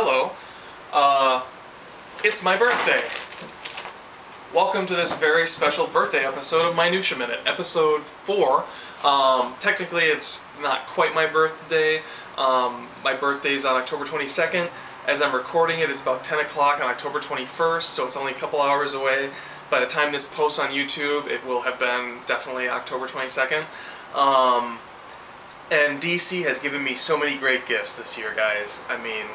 Hello. It's my birthday. Welcome to this very special birthday episode of Minutia Minute, episode 4. Technically it's not quite my birthday. My birthday's on October 22nd. As I'm recording it, it's about 10 o'clock on October 21st, so it's only a couple hours away. By the time this posts on YouTube, it will have been definitely October 22nd. And DC has given me so many great gifts this year, guys. I mean,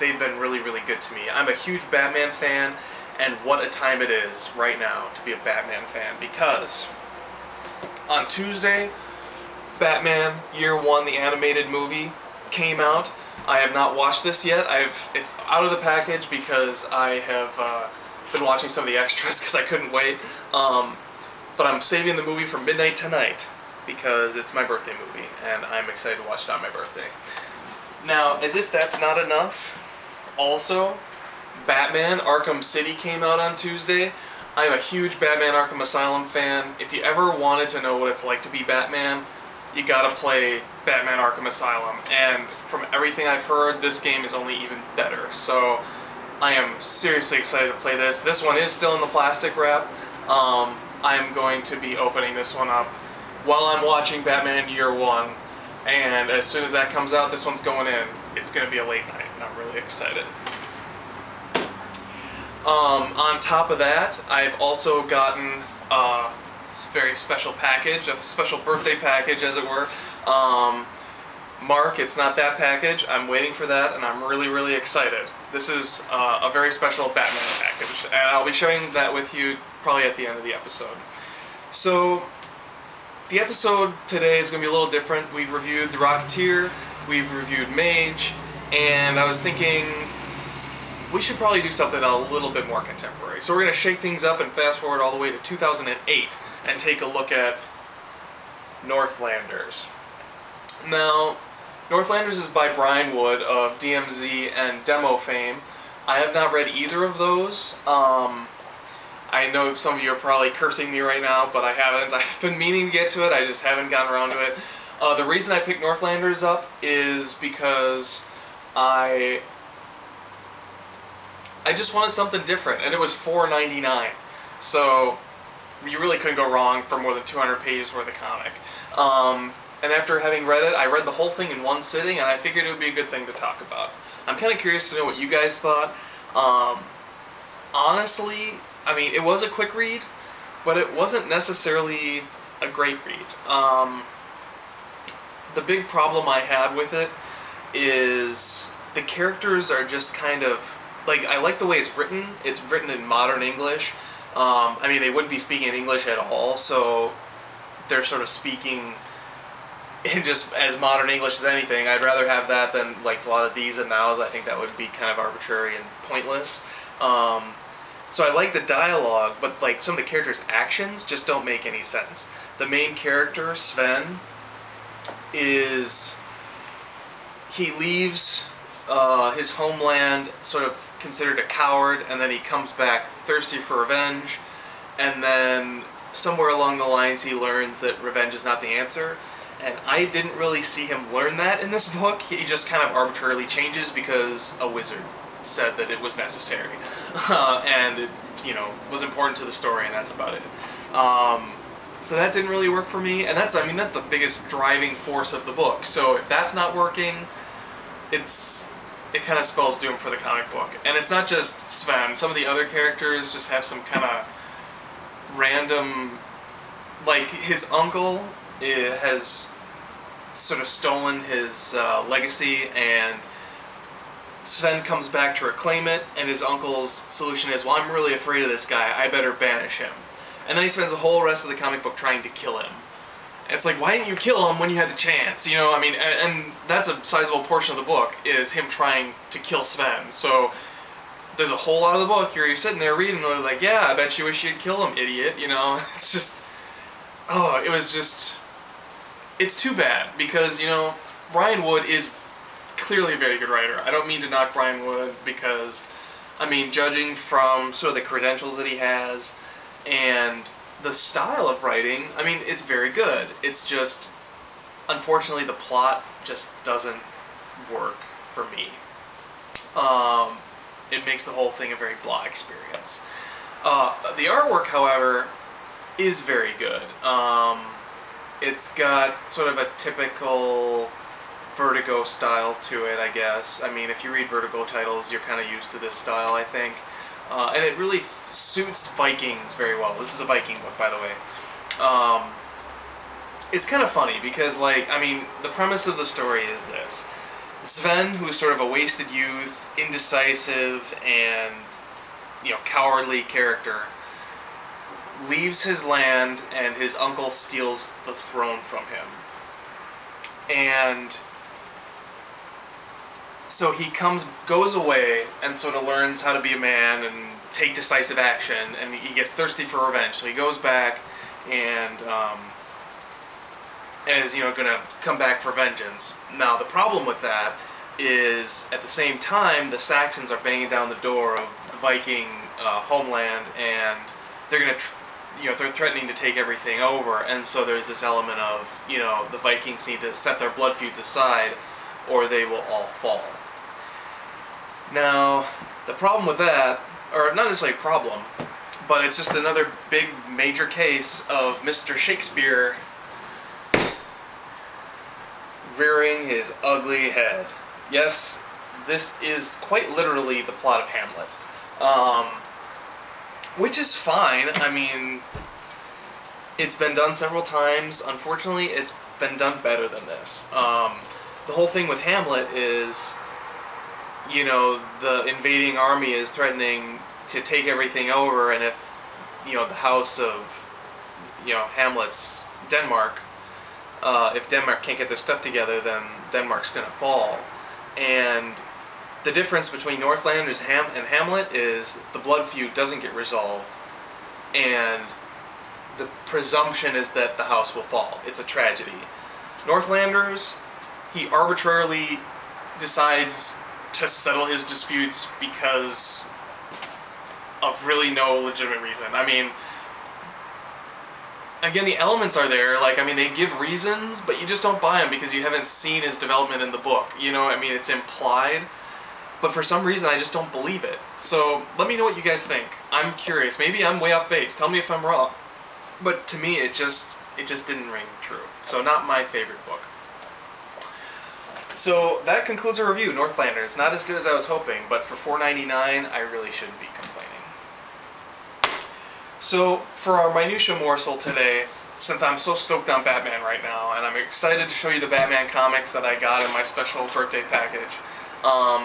they've been really, really good to me. I'm a huge Batman fan, and what a time it is right now to be a Batman fan, because on Tuesday, Batman Year One, the animated movie, came out. I have not watched this yet. It's out of the package because I have been watching some of the extras because I couldn't wait. But I'm saving the movie for midnight tonight because it's my birthday movie, and I'm excited to watch it on my birthday. Now, as if that's not enough, also, Batman Arkham City came out on Tuesday. I'm a huge Batman Arkham Asylum fan. If you ever wanted to know what it's like to be Batman, you gotta play Batman Arkham Asylum. And from everything I've heard, this game is only even better. So I am seriously excited to play this. This one is still in the plastic wrap. I'm going to be opening this one up while I'm watching Batman Year One. And as soon as that comes out, this one's going in. It's going to be a late night, and I'm really excited. On top of that, I've also gotten a very special package, a special birthday package, as it were. Mark, it's not that package. I'm waiting for that, and I'm really, really excited. This is a very special Batman package, and I'll be sharing that with you probably at the end of the episode. So, the episode today is going to be a little different. We've reviewed The Rocketeer, we've reviewed Mage, and I was thinking we should probably do something a little bit more contemporary. So we're going to shake things up and fast forward all the way to 2008 and take a look at Northlanders. Now, Northlanders is by Brian Wood of DMZ and Demo fame. I have not read either of those. I know some of you are probably cursing me right now, but I haven't. I've been meaning to get to it, I just haven't gotten around to it. The reason I picked Northlanders up is because I just wanted something different, and it was $4.99. So you really couldn't go wrong for more than 200 pages worth of comic. And after having read it, I read the whole thing in one sitting, and I figured it would be a good thing to talk about. I'm kind of curious to know what you guys thought. Honestly, I mean, it was a quick read, but it wasn't necessarily a great read. The big problem I had with it is the characters are just kind of, like, I like the way it's written. It's written in modern English. I mean, they wouldn't be speaking in English at all, so they're sort of speaking in just as modern English as anything. I'd rather have that than, like, a lot of these and nows. I think that would be kind of arbitrary and pointless. So I like the dialogue, but, like, some of the characters' actions just don't make any sense. The main character, Sven, he leaves his homeland sort of considered a coward, and then he comes back thirsty for revenge, and then somewhere along the lines he learns that revenge is not the answer. And I didn't really see him learn that in this book. He just kind of arbitrarily changes because a wizard said that it was necessary. And it, you know, was important to the story, and that's about it. So that didn't really work for me, and that's the biggest driving force of the book. So if that's not working, it kind of spells doom for the comic book. And it's not just Sven. Some of the other characters just have some kind of random, like, his uncle has sort of stolen his legacy, and Sven comes back to reclaim it, and his uncle's solution is, well, I'm really afraid of this guy, I better banish him. And then he spends the whole rest of the comic book trying to kill him. And it's like, why didn't you kill him when you had the chance? You know, I mean, and that's a sizable portion of the book, is him trying to kill Sven. So there's a whole lot of the book where you're sitting there reading, and like, yeah, I bet you wish you'd kill him, idiot, you know? It's just, oh, it's too bad, because, you know, Brian Wood is clearly a very good writer. I don't mean to knock Brian Wood, because, I mean, judging from sort of the credentials that he has, and the style of writing, I mean, it's very good. It's just, unfortunately, the plot just doesn't work for me. it makes the whole thing a very blah experience. The artwork, however, is very good. It's got sort of a typical Vertigo style to it, I guess. I mean, if you read Vertigo titles, you're kind of used to this style, I think. And it really suits Vikings very well. This is a Viking book, by the way. It's kind of funny because, like, I mean, the premise of the story is this. Sven, who's sort of a wasted youth, indecisive, and, you know, cowardly character, leaves his land and his uncle steals the throne from him. And so he goes away and sort of learns how to be a man and take decisive action, and he gets thirsty for revenge. So he goes back and is, you know, going to come back for vengeance. Now, the problem with that is, at the same time, the Saxons are banging down the door of the Viking homeland, and they're going to, you know, they're threatening to take everything over. And so there's this element of, you know, the Vikings need to set their blood feuds aside, or they will all fall. Now, the problem with that, or not necessarily a problem, but it's just another big major case of Mr. Shakespeare rearing his ugly head. Yes, this is quite literally the plot of Hamlet. Which is fine. I mean, it's been done several times. Unfortunately, it's been done better than this. The whole thing with Hamlet is, you know, the invading army is threatening to take everything over, and if, you know, the house of, you know, Hamlet's Denmark, if Denmark can't get their stuff together, then Denmark's going to fall. And the difference between Northlanders and Hamlet is the blood feud doesn't get resolved, and the presumption is that the house will fall. It's a tragedy. Northlanders, he arbitrarily decides to settle his disputes because of really no legitimate reason. I mean, again, the elements are there. Like, I mean, they give reasons, but you just don't buy them because you haven't seen his development in the book. You know, I mean, it's implied, but for some reason I just don't believe it. So let me know what you guys think. I'm curious. Maybe I'm way off base. Tell me if I'm wrong. But to me, it just didn't ring true. So not my favorite book. So that concludes our review. Northlanders, not as good as I was hoping, but for $4.99, I really shouldn't be complaining. So for our Minutia Morsel today, since I'm so stoked on Batman right now, and I'm excited to show you the Batman comics that I got in my special birthday package,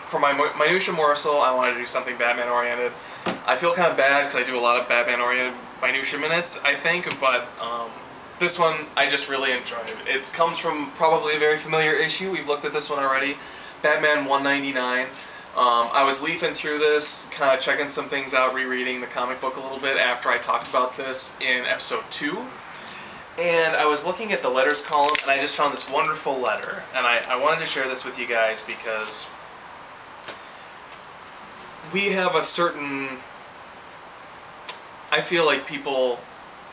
for my Minutia Morsel, I wanted to do something Batman-oriented. I feel kind of bad because I do a lot of Batman-oriented Minutia minutes, I think, but this one I just really enjoyed. It comes from probably a very familiar issue. We've looked at this one already, Batman 199. I was leafing through this, kind of checking some things out, rereading the comic book a little bit after I talked about this in episode 2. And I was looking at the letters column, and I just found this wonderful letter. And I wanted to share this with you guys because we have a certain... I feel like people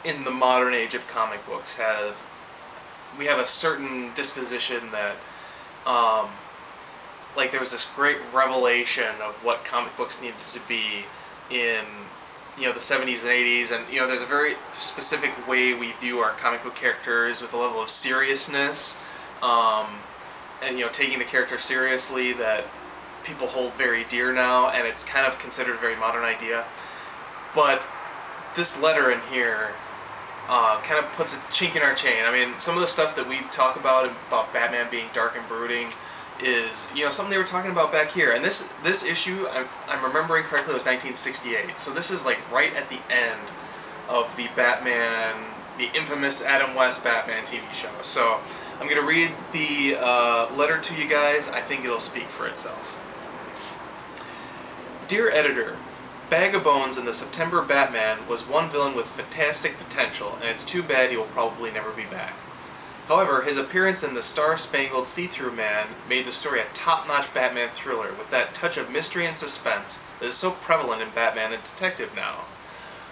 in the modern age of comic books we have a certain disposition that, like, there was this great revelation of what comic books needed to be in, you know, the 70s and 80s, and, you know, there's a very specific way we view our comic book characters with a level of seriousness, and, you know, taking the character seriously that people hold very dear now, and it's kind of considered a very modern idea. But this letter in here kind of puts a chink in our chain. I mean, some of the stuff that we talk about Batman being dark and brooding is, you know, something they were talking about back here. And this issue, I'm remembering correctly, was 1968. So this is like right at the end of the Batman, the infamous Adam West Batman TV show. So I'm going to read the letter to you guys. I think it'll speak for itself. Dear Editor, Bag of Bones in the September Batman was one villain with fantastic potential, and it's too bad he will probably never be back. However, his appearance in The Star-Spangled See-Through Man made the story a top-notch Batman thriller with that touch of mystery and suspense that is so prevalent in Batman and Detective now.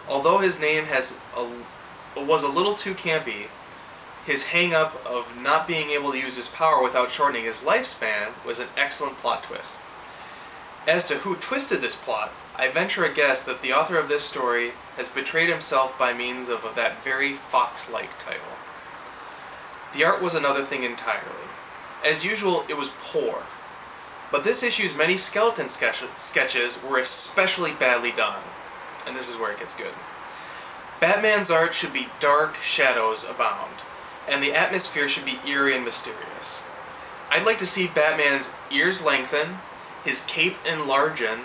Although his name was a little too campy, his hang-up of not being able to use his power without shortening his lifespan was an excellent plot twist. As to who twisted this plot, I venture a guess that the author of this story has betrayed himself by means of that very fox-like title. The art was another thing entirely. As usual, it was poor. But this issue's many skeleton sketches were especially badly done. And this is where it gets good. Batman's art should be dark, shadows abound, and the atmosphere should be eerie and mysterious. I'd like to see Batman's ears lengthen, his cape enlargen,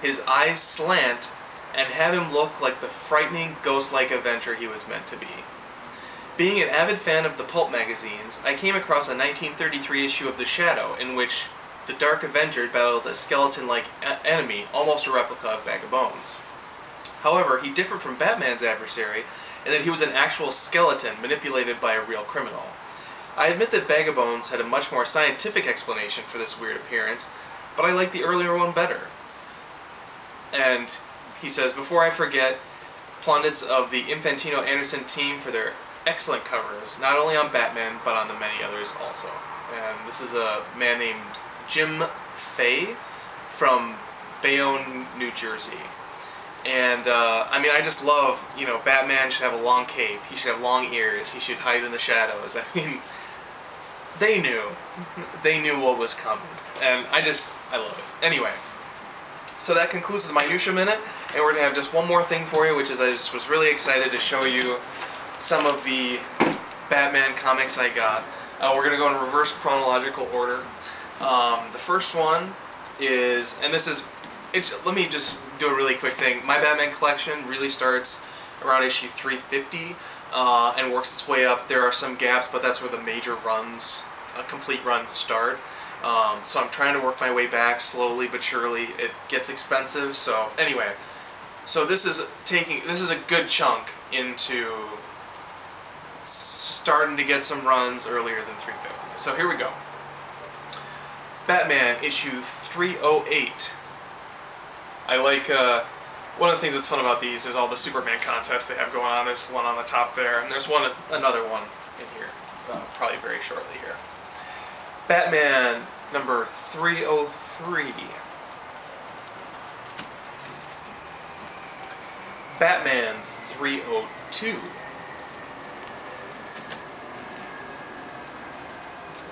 his eyes slant, and have him look like the frightening, ghost-like Avenger he was meant to be. Being an avid fan of the pulp magazines, I came across a 1933 issue of The Shadow, in which the Dark Avenger battled a skeleton-like enemy, almost a replica of Bag of Bones. However, he differed from Batman's adversary in that he was an actual skeleton manipulated by a real criminal. I admit that Bag of Bones had a much more scientific explanation for this weird appearance, but I like the earlier one better. And he says, before I forget, plaudits of the Infantino Anderson team for their excellent covers, not only on Batman, but on the many others also. And this is a man named Jim Fay from Bayonne, New Jersey. And, I mean, I just love, you know, Batman should have a long cape, he should have long ears, he should hide in the shadows. I mean, they knew what was coming. And I love it. Anyway, so that concludes the Minutia Minute, and we're going to have just one more thing for you, which is I just was really excited to show you some of the Batman comics I got. We're going to go in reverse chronological order. The first one is, and this is, let me just do a really quick thing. My Batman collection really starts around issue 350 and works its way up. There are some gaps, but that's where the major runs, complete runs start. So I'm trying to work my way back slowly but surely. It gets expensive, so anyway. So this is a good chunk into starting to get some runs earlier than 350. So here we go. Batman issue 308. I like, one of the things that's fun about these is all the Superman contests they have going on. There's one on the top there, and there's another one in here, probably very shortly here. Batman number 303. Batman 302.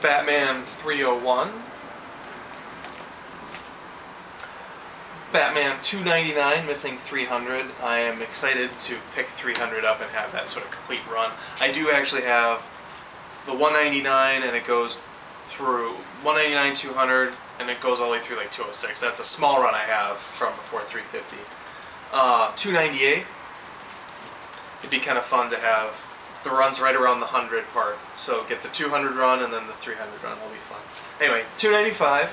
Batman 301. Batman 299, missing 300. I am excited to pick 300 up and have that sort of complete run. I do actually have the 199, and it goes through 199, 200, and it goes all the way through like 206. That's a small run I have from before 350. 298. It'd be kind of fun to have the runs right around the 100 part. So get the 200 run and then the 300 run. That'll be fun. Anyway, 295.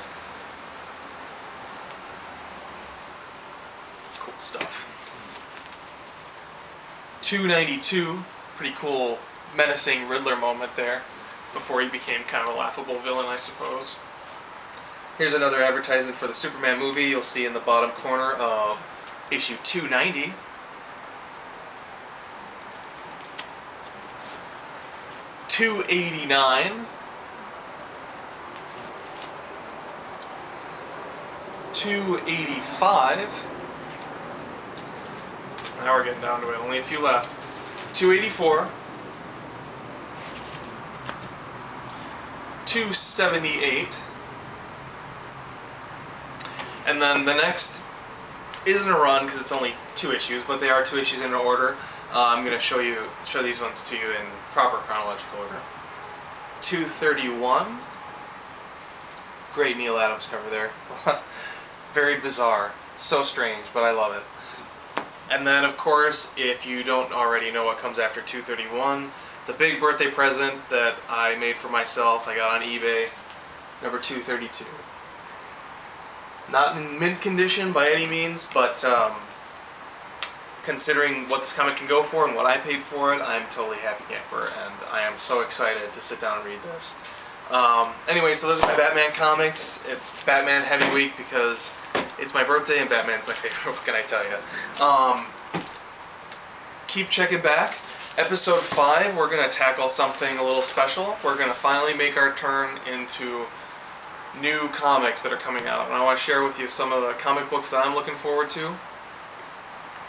Cool stuff. 292. Pretty cool, menacing Riddler moment there, before he became kind of a laughable villain, I suppose. Here's another advertisement for the Superman movie you'll see in the bottom corner of issue 290. $289. 285. Now we're getting down to it. Only a few left. 284. 278. And then the next isn't a run because it's only 2 issues, but they are 2 issues in order. I'm going to show these ones to you in proper chronological order. 231. Great Neil Adams cover there. Very bizarre. So strange, but I love it. And then, of course, if you don't already know what comes after 231, the big birthday present that I made for myself, I got on eBay, number 232. Not in mint condition by any means, but considering what this comic can go for and what I paid for it, I'm totally happy camper, and I am so excited to sit down and read this. Anyway, so those are my Batman comics. It's Batman heavy week because it's my birthday and Batman's my favorite. What can I tell you? Keep checking back. Episode 5, we're going to tackle something a little special. We're going to finally make our turn into new comics that are coming out, and I want to share with you some of the comic books that I'm looking forward to,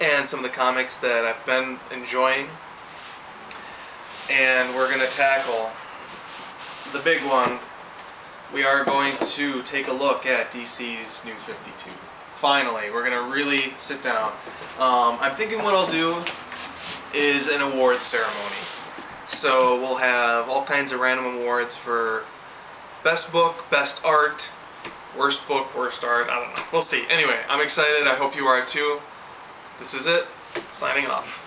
and some of the comics that I've been enjoying. And we're going to tackle the big one. We are going to take a look at DC's New 52. Finally, we're going to really sit down. I'm thinking what I'll do is an award ceremony. So we'll have all kinds of random awards for best book, best art, worst book, worst art, I don't know. We'll see. Anyway, I'm excited. I hope you are too. This is it. Signing off.